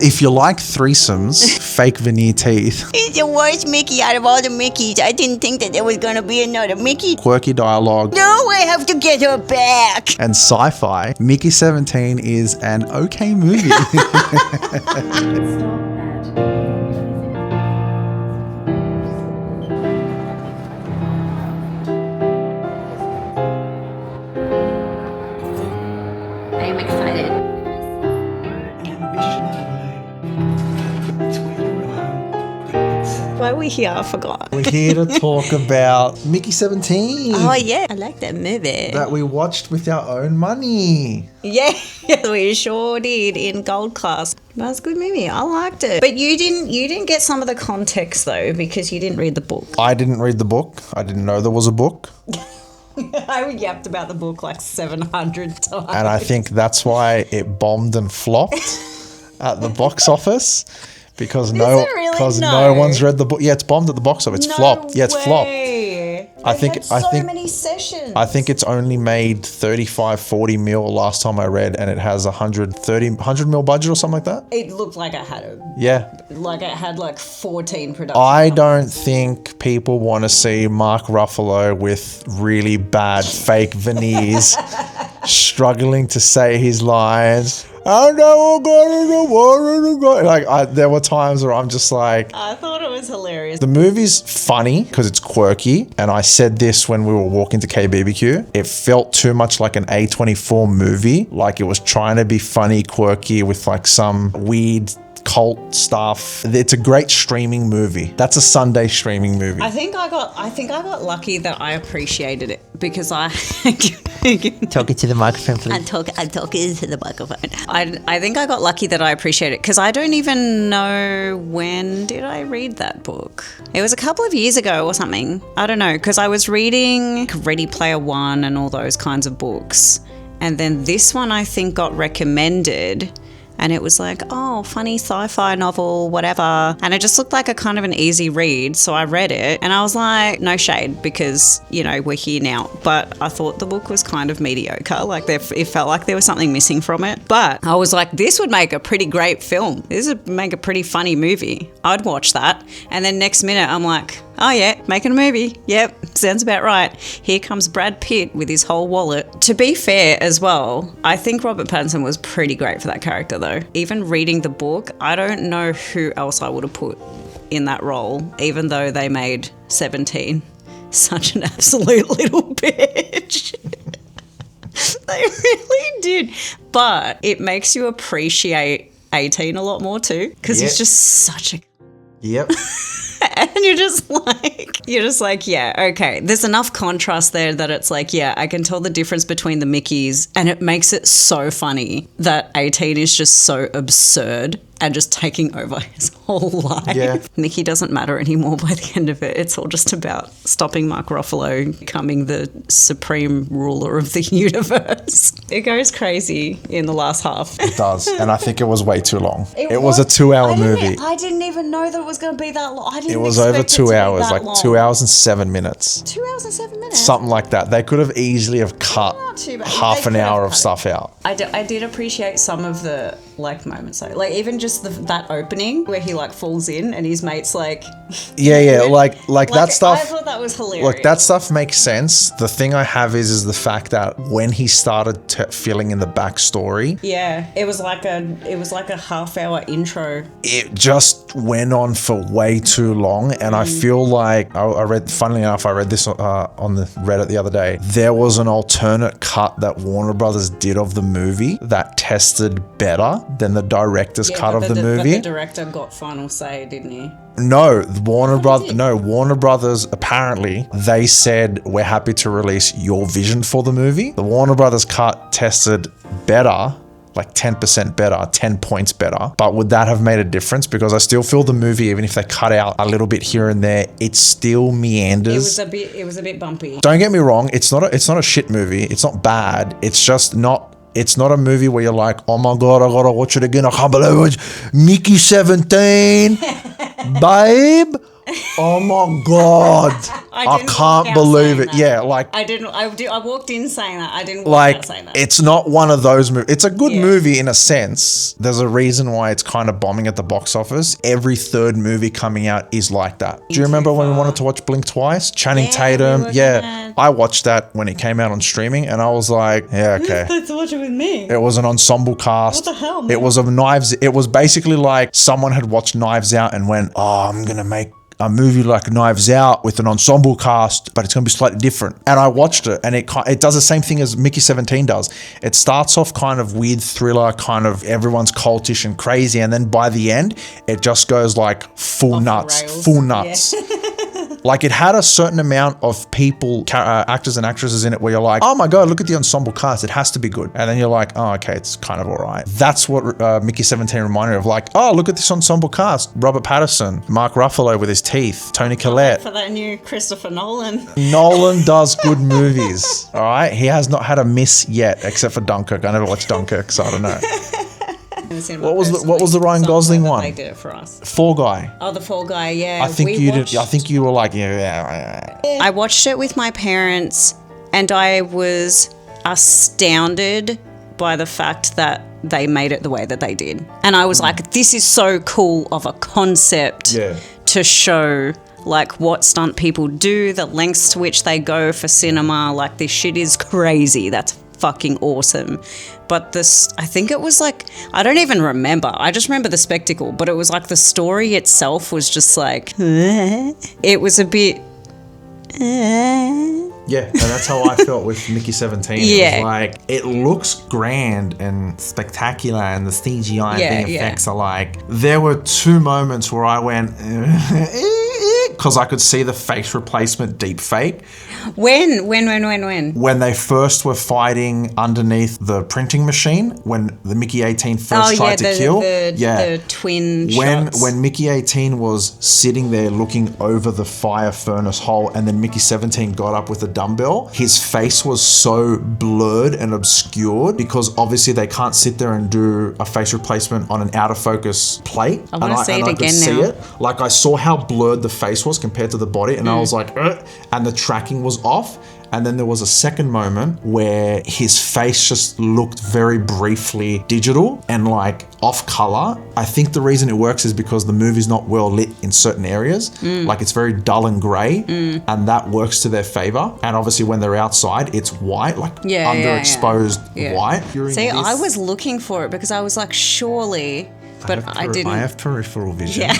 If you like threesomes, fake veneer teeth, He's the worst Mickey out of all the Mickeys. I didn't think that there was going to be another Mickey. quirky dialogue, No, I have to get her back. and sci-fi, Mickey 17 is an okay movie. I am excited. Why are we here? I forgot. We're here to talk about Mickey 17. Oh, yeah. I like that movie. That we watched with our own money. Yeah, we sure did in gold class. That was a good movie. I liked it. But you didn't get some of the context though because you didn't read the book. I didn't read the book. I didn't know there was a book. I yapped about the book like 700 times. And I think that's why it bombed and flopped at the box office. Because no one's read the book. Yeah, it's bombed at the box office. It's flopped. Yeah, it's flopped. I think many sessions. I think it's only made 35-40 mil last time I read, and it has 100 mil budget or something like that. It looked like it had Yeah. it had like 14 productions. I don't think people want to see Mark Ruffalo with really bad fake veneers struggling to say his lines. I never got in the water. Like, there were times where I'm just like... I thought it was hilarious. The movie's funny because it's quirky, and I said this when we were walking to KBBQ. It felt too much like an A24 movie, like it was trying to be funny, quirky with like some weird cult stuff. It's a great streaming movie. That's a Sunday streaming movie. I think I got lucky that I appreciated it because I Talking to the microphone, please. I'm talking to the microphone. I think I got lucky that I appreciate it because I don't even know when did I read that book. It was a couple of years ago or something. I don't know because I was reading Ready Player One and all those kinds of books, and then this one I think got recommended. And it was like, oh, funny sci-fi novel, whatever. And it just looked like a kind of an easy read. So I read it and I was like, no shade because, you know, we're here now. But I thought the book was kind of mediocre. Like it felt like there was something missing from it. But I was like, this would make a pretty great film. This would make a pretty funny movie. I'd watch that. And then next minute I'm like, oh yeah, making a movie. Yep, sounds about right. Here comes Brad Pitt with his whole wallet. To be fair as well, I think Robert Pattinson was pretty great for that character though. Even reading the book, I don't know who else I would have put in that role, even though they made 17 such an absolute little bitch. They really did. But it makes you appreciate 18 a lot more too, because he's just such a... Yep. And you're just like, yeah, okay. There's enough contrast there that it's like, yeah, I can tell the difference between the Mickeys, and it makes it so funny that 18 is just so absurd and just taking over his whole life. Yeah. Mickey doesn't matter anymore by the end of it. It's all just about stopping Mark Ruffalo becoming the supreme ruler of the universe. It goes crazy in the last half. It does. And I think it was way too long. It was a 2-hour movie. I didn't even know that it was going to be that long. It was over 2 hours, like 2 hours and 7 minutes. 2 hours and 7 minutes? Something like that. They could have easily have cut half an hour of stuff out. I did appreciate some of the like moments though. Like even just that opening where he like falls in and his mate's like... Yeah, like that stuff. I thought that was hilarious. Look, that stuff makes sense. The thing I have is the fact that when he started filling in the backstory... Yeah, it was like a half-hour intro. It just went on for way too long, and I feel like I read. Funnily enough, I read this on the Reddit the other day. There was an alternate cut that Warner Brothers did of the movie that tested better than the director's cut of the movie. But the director got final say, didn't he? No, Warner Brothers, apparently, they said, we're happy to release your vision for the movie. The Warner Brothers cut tested better, like 10% better, 10 points better. But would that have made a difference? Because I still feel the movie, even if they cut out a little bit here and there, it still meanders. It was a bit bumpy. Don't get me wrong, it's not a shit movie. It's not bad. It's just not... It's not a movie where you're like, oh my God, I gotta watch it again. I can't believe it. Mickey 17, babe. Oh my God. I didn't walk can't out believe saying it. that. Yeah, like, I walked in saying that. I didn't walk like out saying that. it's not one of those movies. It's a good Yeah. movie in a sense. There's a reason why it's kind of bombing at the box office. Every third movie coming out is like that. Do you remember when we wanted to watch Blink Twice? Channing Yeah, Tatum. we were Yeah. gonna- I watched that when it came out on streaming and I was like, yeah, okay. Let's watch it with me. It was an ensemble cast. What the hell, man? It was of Knives. It was basically like someone had watched Knives Out and went, oh, I'm going to make a movie like Knives Out with an ensemble cast, but it's going to be slightly different. And I watched it and it does the same thing as Mickey 17 does. It starts off kind of weird thriller, kind of everyone's cultish and crazy. And then by the end, it just goes like full Off the nuts, rails. full nuts. Like it had a certain amount of people, actors and actresses in it where you're like, oh my God, look at the ensemble cast. It has to be good. And then you're like, oh, okay, it's kind of all right. That's what Mickey 17 reminded me of. Like, oh, look at this ensemble cast. Robert Pattinson, Mark Ruffalo with his teeth, Toni Collette. For that new Christopher Nolan. Nolan does good movies. All right. He has not had a miss yet, except for Dunkirk. I never watched Dunkirk, so I don't know. What was the Ryan Gosling one? They did it for us. Fall Guy. Oh, the Fall Guy, yeah. I think you were like, yeah. I watched it with my parents and I was astounded by the fact that they made it the way that they did. And I was like, this is so cool of a concept to show like what stunt people do, the lengths to which they go for cinema. Like this shit is crazy. That's fucking awesome. But I think it was like, I don't even remember. I just remember the spectacle, but it was like the story itself was just like, it was a bit, Yeah, and that's how I felt with Mickey 17. It was like, it looks grand and spectacular and the CGI effects are like, there were two moments where I went, because I could see the face replacement deep fake. When? When they first were fighting underneath the printing machine, when the Mickey 18 first tried to kill. The twin shots. When Mickey 18 was sitting there looking over the fire furnace hole and then Mickey 17 got up with a dumbbell, his face was so blurred and obscured because obviously they can't sit there and do a face replacement on an out of focus plate. I want to see it again now. Like I saw how blurred the face was compared to the body and I was like, and the tracking was off. And then there was a second moment where his face just looked very briefly digital and like off color. I think the reason it works is because the movie's not well lit in certain areas. Like it's very dull and gray and that works to their favor. And obviously when they're outside, it's white, like underexposed white. See, I was looking for it because I was like, surely, but I didn't. I have peripheral vision. Yeah.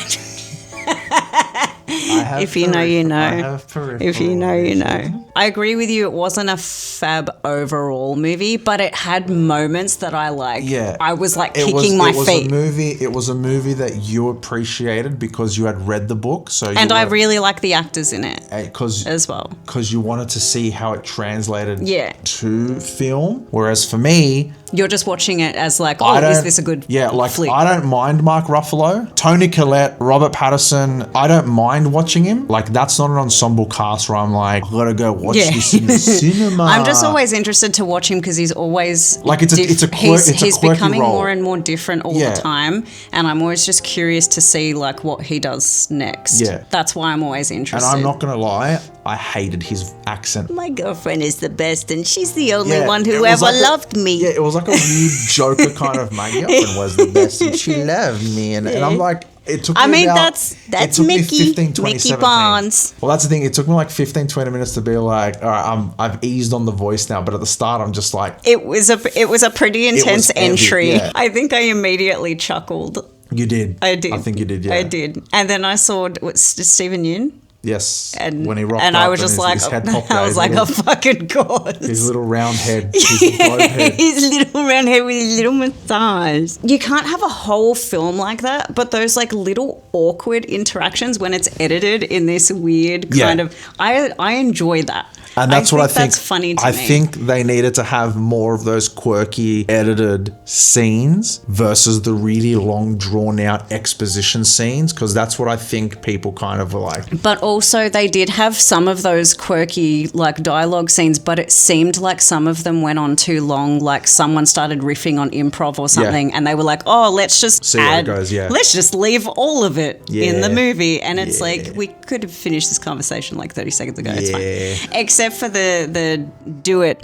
If you know, you know. If you know, you know. I agree with you. It wasn't a fab overall movie, but it had moments that I like. Yeah. I was like kicking my feet. It was a movie that you appreciated because you had read the book. And I really like the actors in it as well. Because you wanted to see how it translated to film. Whereas for me, you're just watching it as like, is this a good flick? I don't mind Mark Ruffalo. Toni Collette, Robert Pattinson, I don't mind watching him. Like, that's not an ensemble cast where I'm like, I gotta go watch this in the cinema. I'm just always interested to watch him because he's always... Like, he's becoming role. more and more different all the time. And I'm always just curious to see, like, what he does next. Yeah. That's why I'm always interested. And I'm not gonna lie, I hated his accent. My girlfriend is the best and she's the only one who ever loved me. Yeah, it was like a weird Joker kind of, my girlfriend was the best and she loved me. And I'm like, it took me that's Mickey. 15, 20, Mickey 17. Barnes. Well, that's the thing. It took me like 15, 20 minutes to be like, all right, I've eased on the voice now. But at the start, I'm just like... It was a pretty intense entry. Yeah. I think I immediately chuckled. You did. I did. I think you did, yeah. I did. And then I saw Stephen Yeun. Yes, and when he rocked and up I was just like, I was like, oh fucking god! His little round head, his little round head with his little moustache. You can't have a whole film like that, but those like little awkward interactions when it's edited in this weird kind of, I enjoy that. And that's what I think. That's funny to me. I think they needed to have more of those quirky edited scenes versus the really long drawn out exposition scenes, because that's what I think people kind of were like. But also they did have some of those quirky like dialogue scenes, but it seemed like some of them went on too long. Like someone started riffing on improv or something, and they were like, "Oh, let's just See where it goes, yeah. let's just leave all of it in the Yeah. movie." And it's Yeah. like we could have finished this conversation like 30 seconds ago. It's Yeah. fine, except for the do it.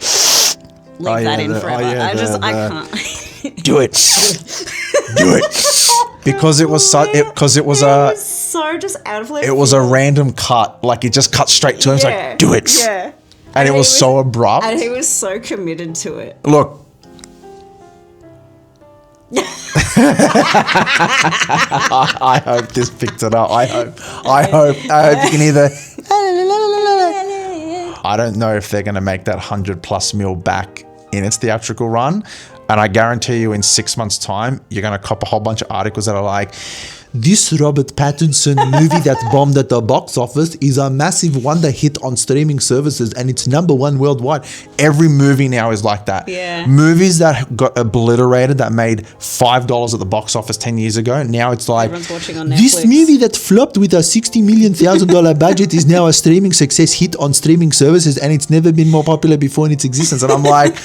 Leave Oh, that yeah, in the- forever. oh, yeah, I the- can't. Do it. Do it. Because it was because it was a so just out of left. it was a random cut. Like it just cut straight to him. It's like, do it. Yeah. And it he was so abrupt. And he was so committed to it. Look. I hope this picked it up. I hope you can either. I don't know if they're going to make that 100+ mil back in its theatrical run. And I guarantee you in 6 months' time, you're going to cop a whole bunch of articles that are like, this Robert Pattinson movie that bombed at the box office is a massive wonder hit on streaming services and it's #1 worldwide. Every movie now is like that. Yeah. Movies that got obliterated that made $5 at the box office 10 years ago, now it's like, Everyone's watching on this Netflix. movie that flopped with a $60 million budget is now a streaming success hit on streaming services and it's never been more popular before in its existence. And I'm like,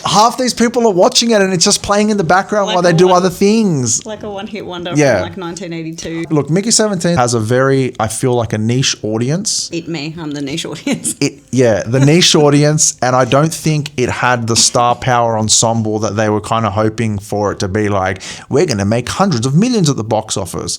half these people are watching it and it's just playing in the background Like while they a do one- other things. Like a one-hit wonder Yeah. from like 1982. Look, Mickey 17 has a very, I feel like a niche audience. Eat me. I'm the niche audience. The niche audience, and I don't think it had the star power ensemble that they were kind of hoping for it to be like, we're going to make hundreds of millions at the box office.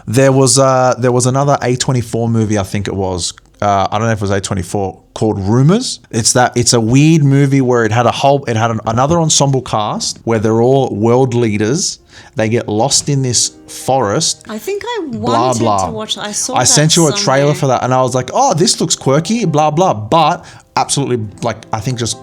There was another A24 movie, I think it was. I don't know if it was A24, called Rumors. It's a weird movie where it had another ensemble cast where they're all world leaders. They get lost in this forest. I think I Blah wanted blah. to watch. I saw. I sent you a trailer for that. that, and I was like, "Oh, this looks quirky." Blah blah, but absolutely, like, I think just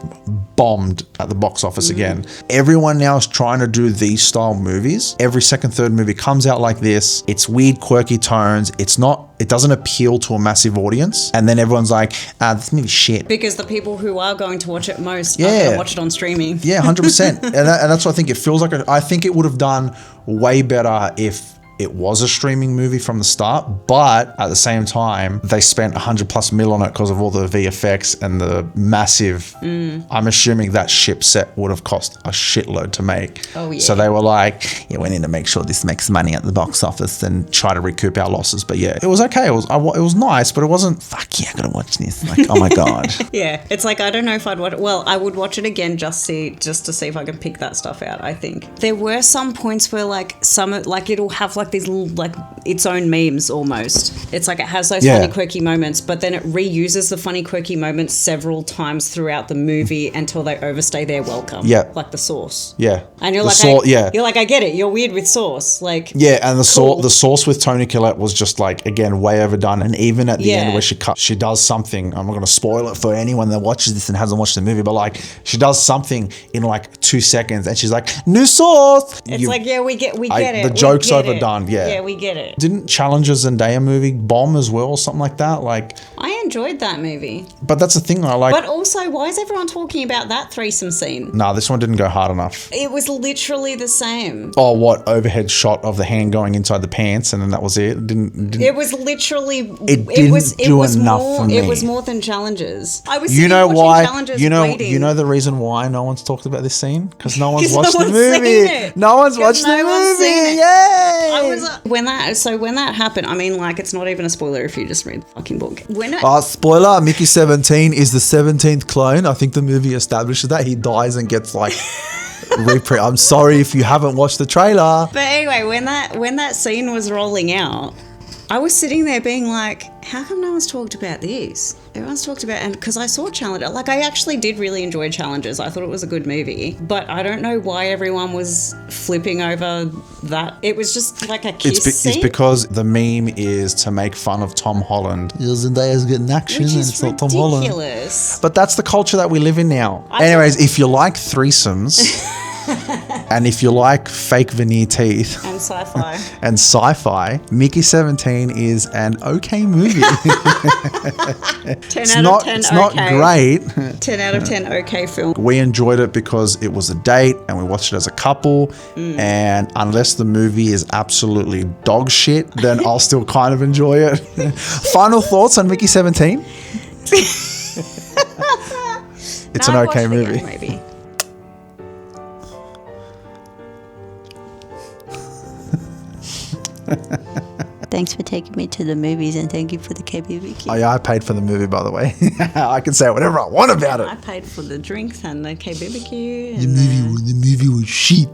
bombed at the box office again. Everyone now is trying to do these style movies. Every second, third movie comes out like this. It's weird, quirky tones. It doesn't appeal to a massive audience, and then everyone's like, "This movie's shit." Because the people who are going to watch it most are Yeah. going to watch it on streaming. Yeah, 100%. and that's what I think it feels like. I think it would have done way better if it was a streaming movie from the start, but at the same time, they spent 100+ mil on it because of all the VFX and the massive. I'm assuming that ship set would have cost a shitload to make. Oh, yeah. So they were like, "Yeah, we need to make sure this makes money at the box office and try to recoup our losses." But yeah, it was okay. It was nice, but it wasn't. Fuck yeah, I gotta watch this. Like, oh my god. Yeah, it's like I don't know if I'd watch it. Well, I would watch it again just to see if I can pick that stuff out. I think there were some points where it'll have like these little like its own memes almost. It's like it has those Yeah. funny quirky moments, but then it reuses the funny quirky moments several times throughout the movie until they overstay their welcome. Yeah. Like the Sauce. Yeah. And you're The like, Sau- yeah. you're like, I get it. You're weird with Sauce. Like, Yeah, and Cool. the sauce with Toni Collette was just like, again, way overdone. And even at the Yeah. end where she does something, I'm not going to spoil it for anyone that watches this and hasn't watched the movie, but like she does something in like 2 seconds and she's like, new sauce. it's like, yeah, we get it. The We joke's get it. overdone, yeah. Yeah, we get it. Didn't Challenger's Zendaya movie bomb as well, or something like that? Like, I enjoyed that movie. but that's the thing, I like. But also, why is everyone talking about that threesome scene? Nah, this one didn't go hard enough. It was literally the same. Oh, what overhead shot of the hand going inside the pants, and then that was it. Didn't It was literally. It didn't do enough more, for me. It was more than Challenges. I was. you sitting know watching why? Challenges You waiting. know the reason why no one's talked about this scene, because no one's 'Cause watched no the one's seen movie. it. No one's 'Cause watched the no one's seen movie. it. Yay! I was when that happened. I mean, like, it's not even a spoiler if you just read the fucking book. Spoiler: Mickey 17 is the 17th clone. I think the movie establishes that he dies and gets like reprint. I'm sorry if you haven't watched the trailer. But anyway, when that scene was rolling out, I was sitting there being like, how come no one's talked about this? Everyone's talked about, and because I saw Challenger, like I actually did really enjoy Challengers. I thought it was a good movie, but I don't know why everyone was flipping over that. It was just like a kiss scene. It's because the meme is to make fun of Tom Holland. Zendaya's getting action Which and is it's not Tom Holland. ridiculous. But that's the culture that we live in now. Anyways, if you like threesomes, And if you like fake veneer teeth And sci-fi. and sci-fi, Mickey 17 is an okay movie. 10 It's out not, of 10 it's okay. not great. 10 out of 10 okay film. We enjoyed it because it was a date and we watched it as a couple. And unless the movie is absolutely dog shit, then I'll still kind of enjoy it. Final thoughts on Mickey 17? It's an No, I'd okay watch it movie. again, maybe. Thanks for taking me to the movies and thank you for the KBBQ. Oh yeah, I paid for the movie, by the way. I can say whatever I want about it. I paid for the drinks and the KBBQ. The movie was shit.